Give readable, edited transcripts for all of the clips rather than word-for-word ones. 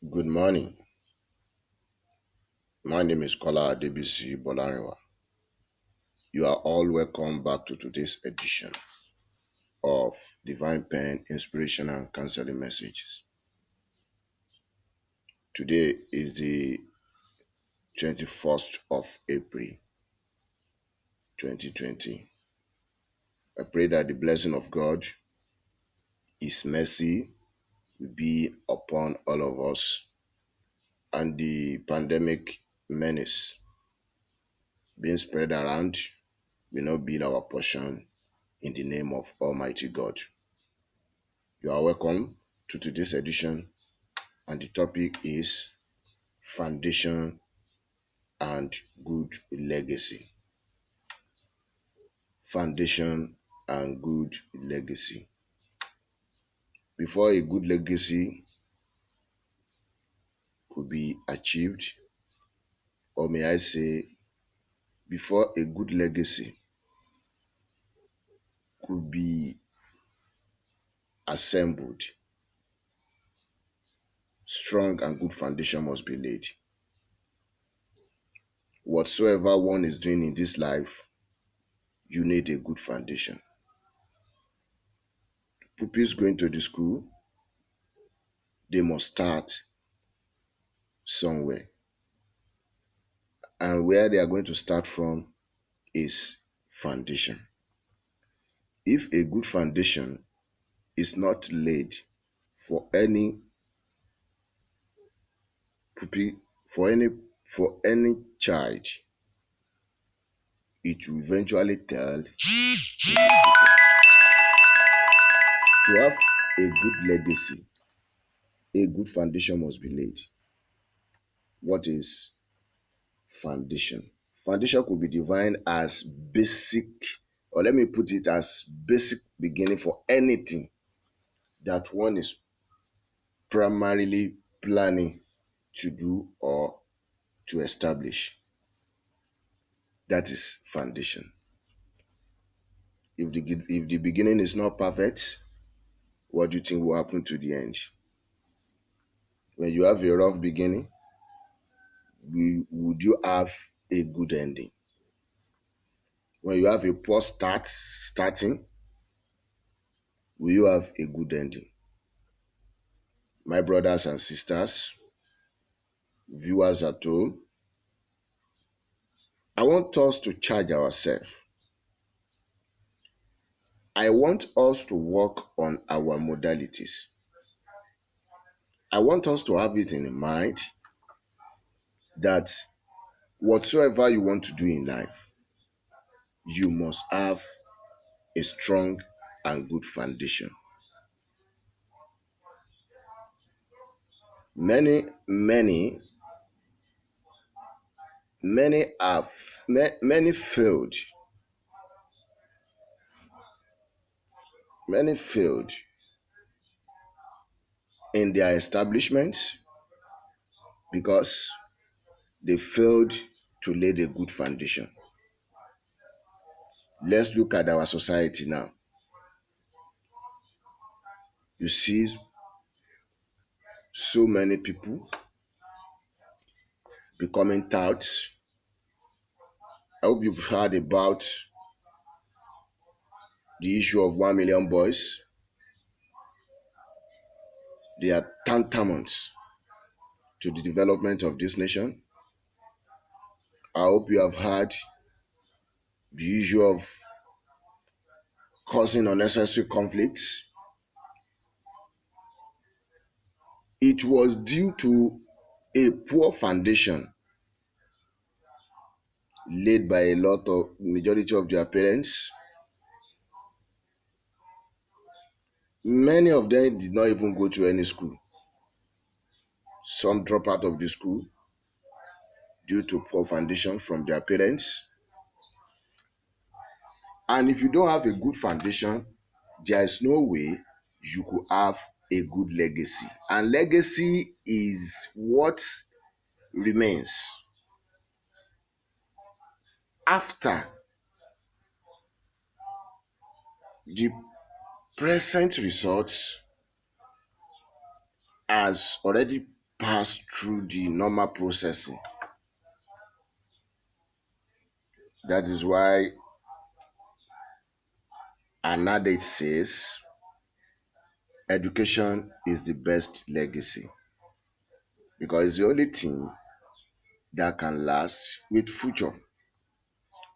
Good morning. My name is Kola Debisi Bolarewa. You are all welcome back to today's edition of Divine Pen Inspirational and Counseling Messages. Today is the 21st of April 2020. I pray that the blessing of God, His mercy will be upon all of us and the pandemic menace being spread around will not be our portion in the name of Almighty God. You are welcome to today's edition, and the topic is Foundation and Good Legacy. Foundation and Good Legacy. Before a good legacy could be achieved, or may I say, before a good legacy could be assembled, strong and good foundation must be laid. Whatsoever one is doing in this life, you need a good foundation. Pupils going to the school, they must start somewhere. And where they are going to start from is foundation. If a good foundation is not laid for any pupil, for any child, it will eventually tell in the future. To have a good legacy, a good foundation must be laid. What is foundation? Foundation could be defined as basic, or let me put it as basic beginning for anything that one is primarily planning to do or to establish. That is foundation. If the beginning is not perfect, what do you think will happen to the end? When you have a rough beginning, would you have a good ending? When you have a poor starting, will you have a good ending? My brothers and sisters, viewers at home, I want us to charge ourselves. I want us to work on our modalities. I want us to have it in mind that whatsoever you want to do in life, you must have a strong and good foundation. Many, many have many failed. Many failed in their establishments because they failed to lay a good foundation. Let's look at our society now. You see so many people becoming touts. I hope you've heard about the issue of 1 million boys. They are tantamount to the development of this nation. I hope you have heard the issue of causing unnecessary conflicts. It was due to a poor foundation laid by a lot of majority of their parents. Many of them did not even go to any school. Some drop out of the school due to poor foundation from their parents. And if you don't have a good foundation, there is no way you could have a good legacy. And legacy is what remains after the present results has already pass through the normal processing. That is why an adage says education is the best legacy because it's the only thing that can last with future.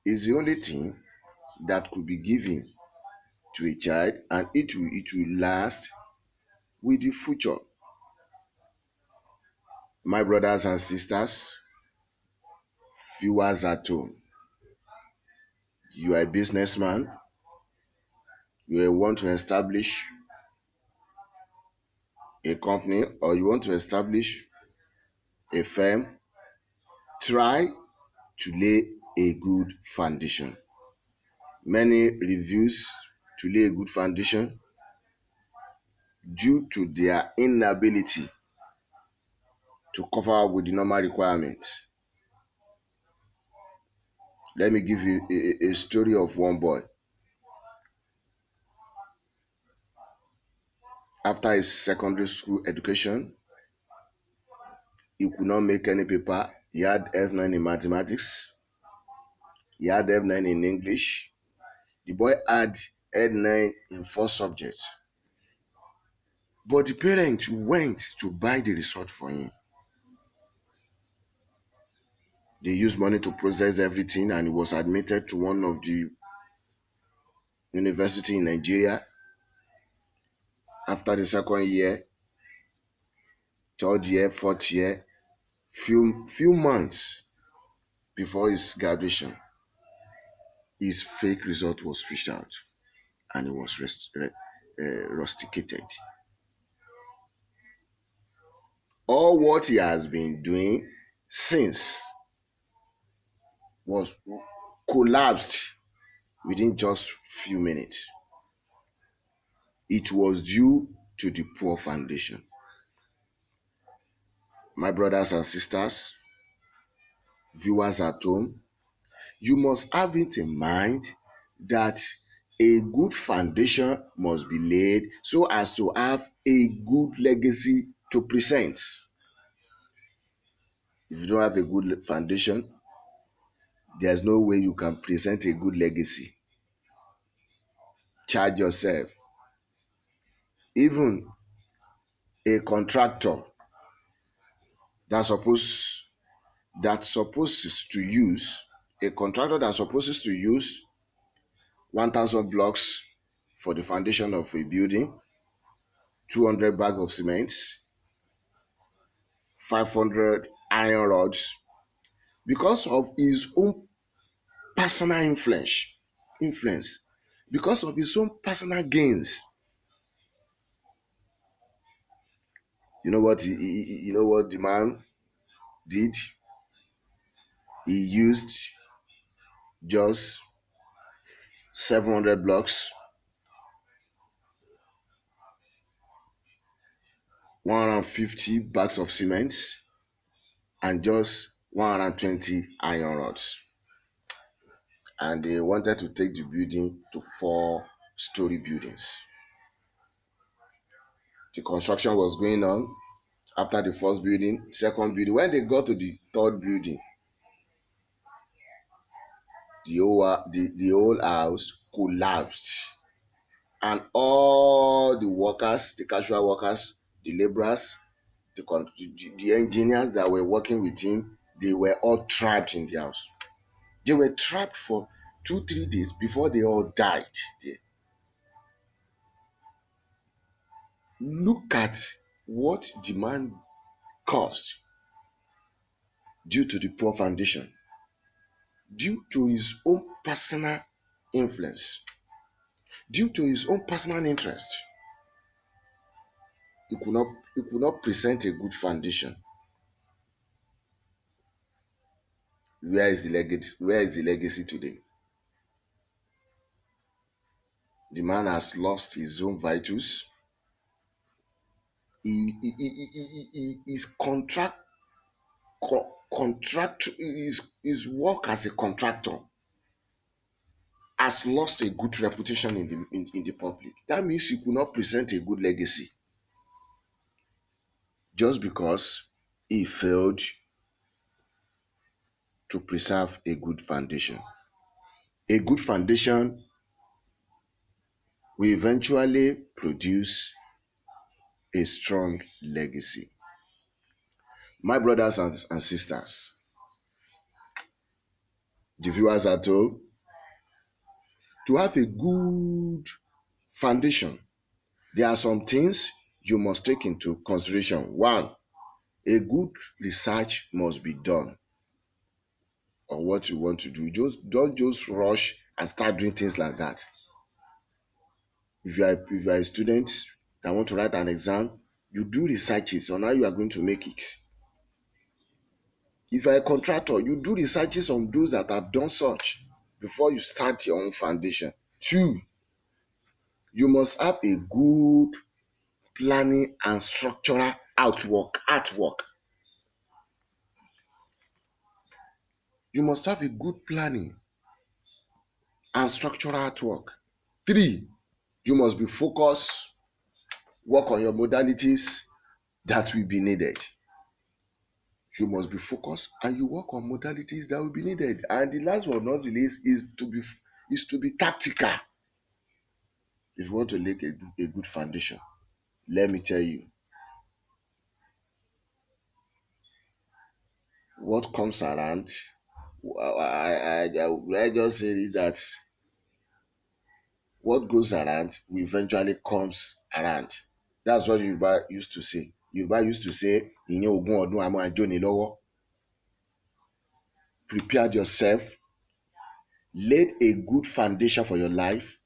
It's the only thing that could be given to a child and it will last with the future. My brothers and sisters, viewers at home, you are a businessman, you want to establish a company or you want to establish a firm, try to lay a good foundation. Many refuse to lay a good foundation due to their inability to cover up with the normal requirements. Let me give you a story of one boy. After his secondary school education, he could not make any paper. He had F9 in mathematics, he had F9 in English. The boy had F9 in four subjects. But the parents went to buy the result for him. They used money to process everything, and he was admitted to one of the university in Nigeria. After the second year, third year, fourth year, few months before his graduation, his fake result was fished out, and he was rusticated. All what he has been doing since was collapsed within just few minutes. It was due to the poor foundation. My brothers and sisters, viewers at home, you must have it in mind that a good foundation must be laid so as to have a good legacy to present. If you don't have a good foundation, there's no way you can present a good legacy. Charge yourself. Even a contractor that suppose that supposes to use a contractor that supposes to use 1,000 blocks for the foundation of a building, 200 bags of cement, 500 iron rods, because of his own personal influence, because of his own personal gains. You know what? You know what the man did? He used just 700 blocks, 150 bags of cement, and just 120 iron rods. And they wanted to take the building to four-story buildings. The construction was going on. After the first building, second building, when they got to the third building, the whole house collapsed, and all the workers, the casual workers, the laborers, the engineers that were working with him, they were all trapped in the house. They were trapped for 2 3 days before they all died there. Look at what the man caused due to the poor foundation, due to his own personal influence, due to his own personal interest. He could not present a good foundation. Where is the legacy today? The man has lost his own vitals. His his work as a contractor has lost a good reputation in the public. That means he could not present a good legacy just because he failed to preserve a good foundation. A good foundation will eventually produce a strong legacy. My brothers and sisters, the viewers at home, to have a good foundation, there are some things you must take into consideration. One, a good research must be done on what you want to do. Just don't just rush and start doing things like that. If you are a student that want to write an exam, you do researches on how you are going to make it. If you are a contractor, you do researches on those that have done such before you start your own foundation. Two, you must have a good planning and structural artwork. You must have a good planning and structural artwork. Three, you must be focused, work on your modalities that will be needed. You must be focused and you work on modalities that will be needed. And the last but not the least is to be tactical. If you want to lay a good foundation, let me tell you, what comes around, I just say that what goes around will eventually comes around. That's what Yoruba used to say. Yoruba used to say, ìyẹn ogún ọdún a máa jóni lọ́wọ́. Prepare yourself, lay a good foundation for your life,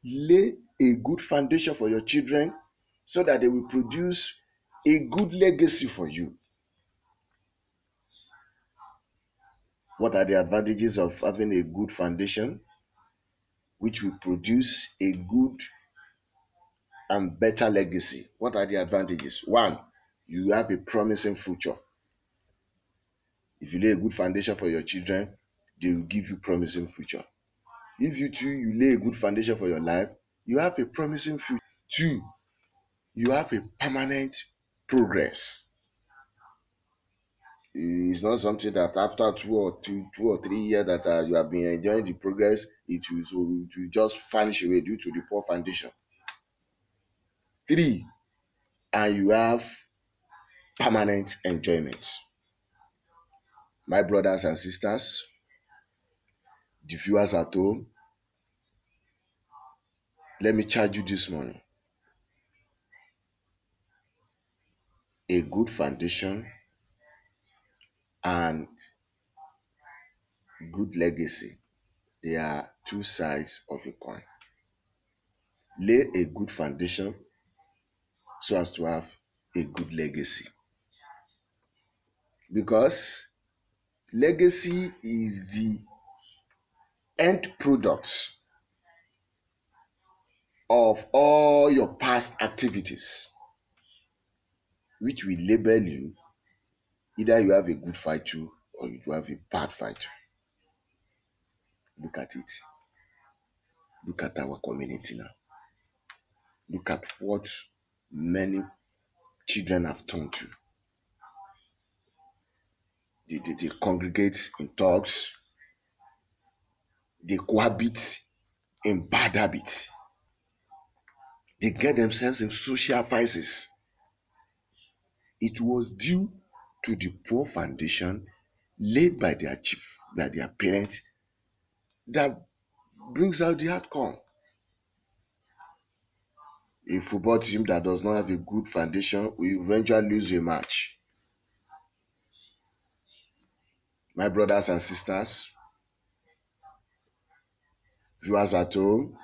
lay a good foundation for your children so that they will produce a good legacy for you. What are the advantages of having a good foundation which will produce a good and better legacy? What are the advantages? One, you have a promising future. If you lay a good foundation for your children, they will give you promising future. If you too, you lay a good foundation for your life, you have a promising future. Two, you have a permanent progress. It's not something that after 2 or 3 years that you have been enjoying the progress, it will just vanish away due to the poor foundation. Three, and you have permanent enjoyment. My brothers and sisters, the viewers at home, let me charge you this morning. A good foundation and good legacy, they are two sides of a coin. Lay a good foundation so as to have a good legacy. Because legacy is the end product of all your past activities, which will label you. Either you have a good fight too or you have a bad fight too. Look at it. Look at our community now. Look at what many children have turned to. They congregate in talks, they cohabit in bad habits, they get themselves in social vices. It was due to the poor foundation laid by their parents that brings out the outcome. A football team that does not have a good foundation will eventually lose a match. My brothers and sisters, viewers at home,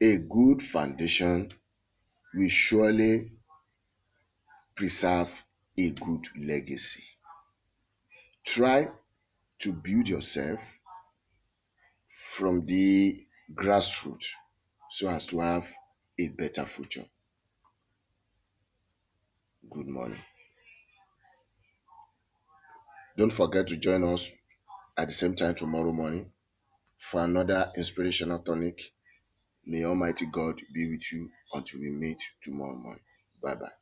a good foundation will surely preserve a good legacy. Try to build yourself from the grassroots so as to have a better future. Good morning. Don't forget to join us at the same time tomorrow morning for another inspirational tonic. May Almighty God be with you until we meet tomorrow morning. Bye bye.